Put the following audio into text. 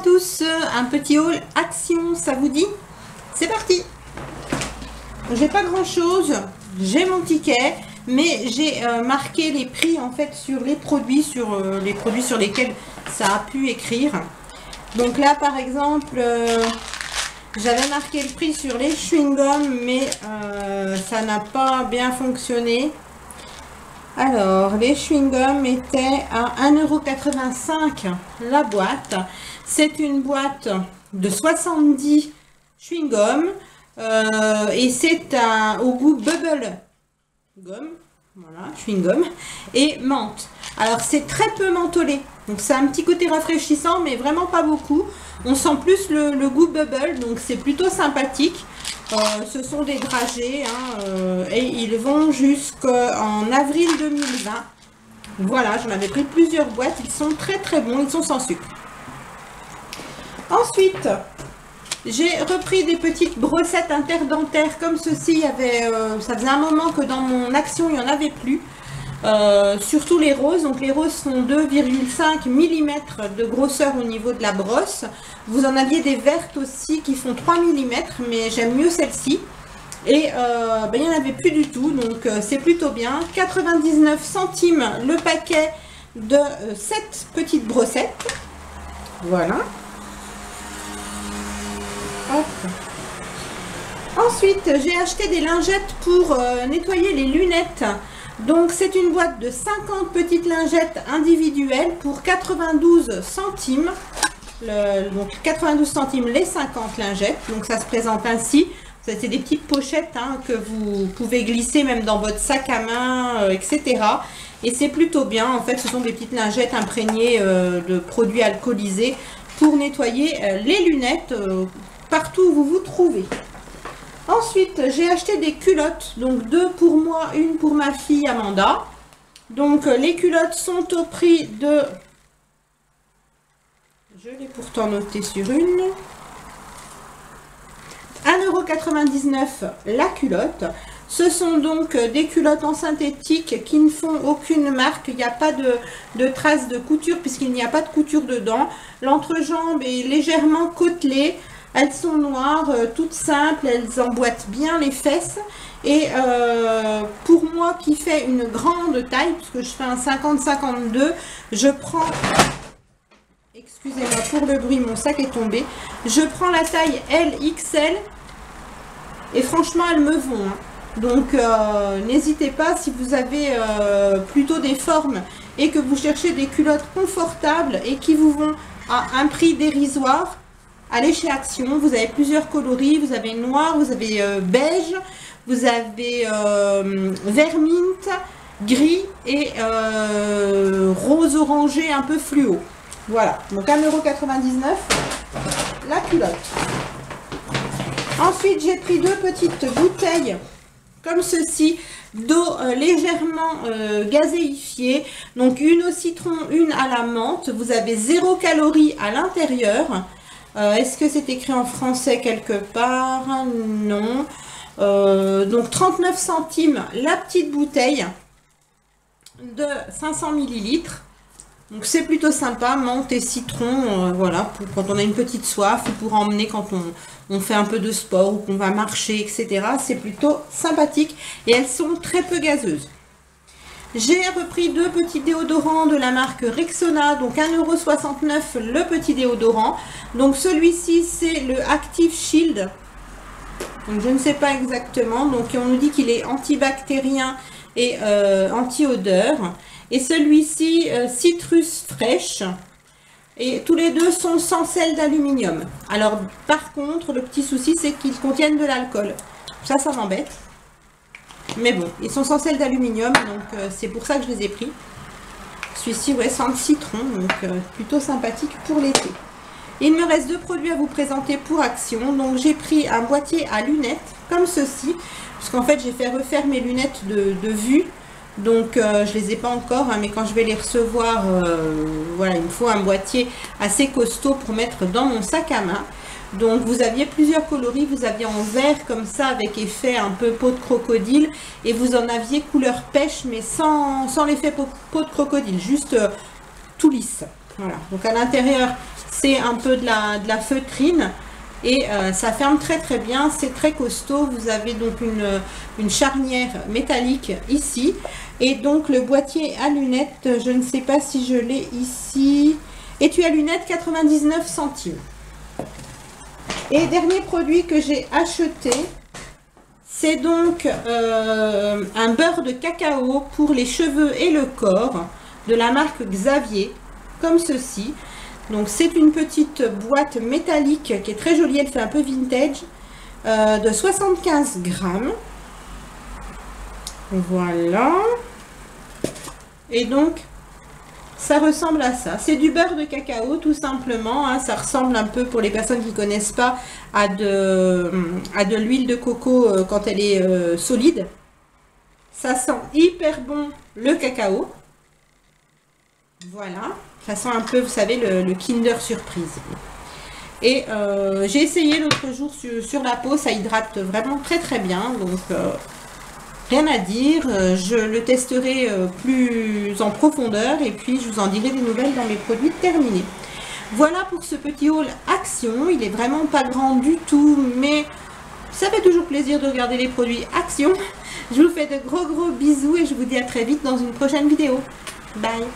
tous, un petit haul action, ça vous dit? C'est parti. J'ai pas grand chose, j'ai mon ticket, mais j'ai marqué les prix en fait sur les produits sur lesquels ça a pu écrire. Donc là par exemple, j'avais marqué le prix sur les chewing-gums, mais ça n'a pas bien fonctionné. Alors, les chewing-gums étaient à 1,85 € la boîte. C'est une boîte de 70 chewing-gums et c'est au goût bubble gum, voilà, chewing-gum et menthe. Alors, c'est très peu mentholé, donc c'est un petit côté rafraîchissant, mais vraiment pas beaucoup. On sent plus le goût bubble, donc c'est plutôt sympathique. Ce sont des dragées et ils vont jusqu'en avril 2020. Voilà, j'en avais pris plusieurs boîtes. Ils sont très très bons, ils sont sans sucre. Ensuite, j'ai repris des petites brossettes interdentaires comme ceci. Ça faisait un moment que dans mon action, il n'y en avait plus. Surtout les roses, donc les roses sont 2,5 mm de grosseur au niveau de la brosse. Vous en aviez des vertes aussi qui font 3 mm, mais j'aime mieux celle-ci. Et il n'y en avait plus du tout, donc c'est plutôt bien. 99 centimes le paquet de 7 petites brossettes. Voilà. Hop. Ensuite, j'ai acheté des lingettes pour nettoyer les lunettes. Donc c'est une boîte de 50 petites lingettes individuelles pour 92 centimes. Donc 92 centimes les 50 lingettes. Donc ça se présente ainsi. C'est des petites pochettes que vous pouvez glisser même dans votre sac à main, etc. Et c'est plutôt bien. En fait, ce sont des petites lingettes imprégnées de produits alcoolisés pour nettoyer les lunettes partout où vous vous trouvez. Ensuite, j'ai acheté des culottes, donc 2 pour moi, 1 pour ma fille Amanda. Donc, les culottes sont au prix de... Je l'ai pourtant noté sur une. 1,99 € la culotte. Ce sont donc des culottes en synthétique qui ne font aucune marque. Il n'y a pas de traces de couture puisqu'il n'y a pas de couture dedans. L'entrejambe est légèrement côtelée. Elles sont noires, toutes simples, elles emboîtent bien les fesses. Et pour moi qui fais une grande taille, puisque je fais un 50-52, je prends... Excusez-moi pour le bruit, mon sac est tombé. Je prends la taille LXL et franchement, elles me vont. Donc, n'hésitez pas si vous avez plutôt des formes et que vous cherchez des culottes confortables et qui vous vont à un prix dérisoire. Allez chez Action, vous avez plusieurs coloris, vous avez noir, vous avez beige, vous avez vert mint, gris et rose orangé un peu fluo. Voilà, donc 1,99 € la culotte. Ensuite, j'ai pris 2 petites bouteilles comme ceci d'eau légèrement gazéifiée. Donc une au citron, une à la menthe. Vous avez 0 calories à l'intérieur. Est-ce que c'est écrit en français quelque part? Non. Donc 39 centimes la petite bouteille de 500 ml. Donc c'est plutôt sympa, menthe et citron, voilà, pour quand on a une petite soif ou pour emmener quand on fait un peu de sport ou qu'on va marcher, etc. C'est plutôt sympathique et elles sont très peu gazeuses. J'ai repris 2 petits déodorants de la marque Rexona, donc 1,69 € le petit déodorant. Donc celui-ci c'est le Active Shield, donc je ne sais pas exactement, donc on nous dit qu'il est antibactérien et anti-odeur. Et celui-ci citrus fraîche. Et tous les deux sont sans sel d'aluminium. Alors par contre le petit souci c'est qu'ils contiennent de l'alcool. Ça m'embête. Mais bon, ils sont sans sel d'aluminium, donc c'est pour ça que je les ai pris. Celui-ci, ouais, sans citron, donc plutôt sympathique pour l'été. Il me reste 2 produits à vous présenter pour Action. Donc j'ai pris un boîtier à lunettes, comme ceci, puisqu'en fait j'ai fait refaire mes lunettes de vue. Donc je les ai pas encore, mais quand je vais les recevoir, voilà, il me faut un boîtier assez costaud pour mettre dans mon sac à main. Donc vous aviez plusieurs coloris, vous aviez en vert comme ça avec effet un peu peau de crocodile et vous en aviez couleur pêche mais sans l'effet peau de crocodile, juste tout lisse. Voilà, donc à l'intérieur, c'est un peu de la feutrine et ça ferme très très bien, c'est très costaud. Vous avez donc une charnière métallique ici et donc le boîtier à lunettes, je ne sais pas si je l'ai ici, étui à lunettes 99 centimes. Et dernier produit que j'ai acheté, c'est donc un beurre de cacao pour les cheveux et le corps de la marque Xavier, comme ceci. Donc c'est une petite boîte métallique qui est très jolie, elle fait un peu vintage, de 75 grammes. Voilà. Et donc ça ressemble à ça. C'est du beurre de cacao tout simplement. Hein. Ça ressemble un peu, pour les personnes qui ne connaissent pas, à de l'huile de coco quand elle est solide. Ça sent hyper bon le cacao. Voilà. Ça sent un peu, vous savez, le Kinder Surprise. Et j'ai essayé l'autre jour sur la peau, ça hydrate vraiment très très bien. Donc rien à dire, je le testerai plus en profondeur et puis je vous en dirai des nouvelles dans mes produits terminés. Voilà pour ce petit haul Action. Il est vraiment pas grand du tout, mais ça fait toujours plaisir de regarder les produits Action. Je vous fais de gros bisous et je vous dis à très vite dans une prochaine vidéo. Bye!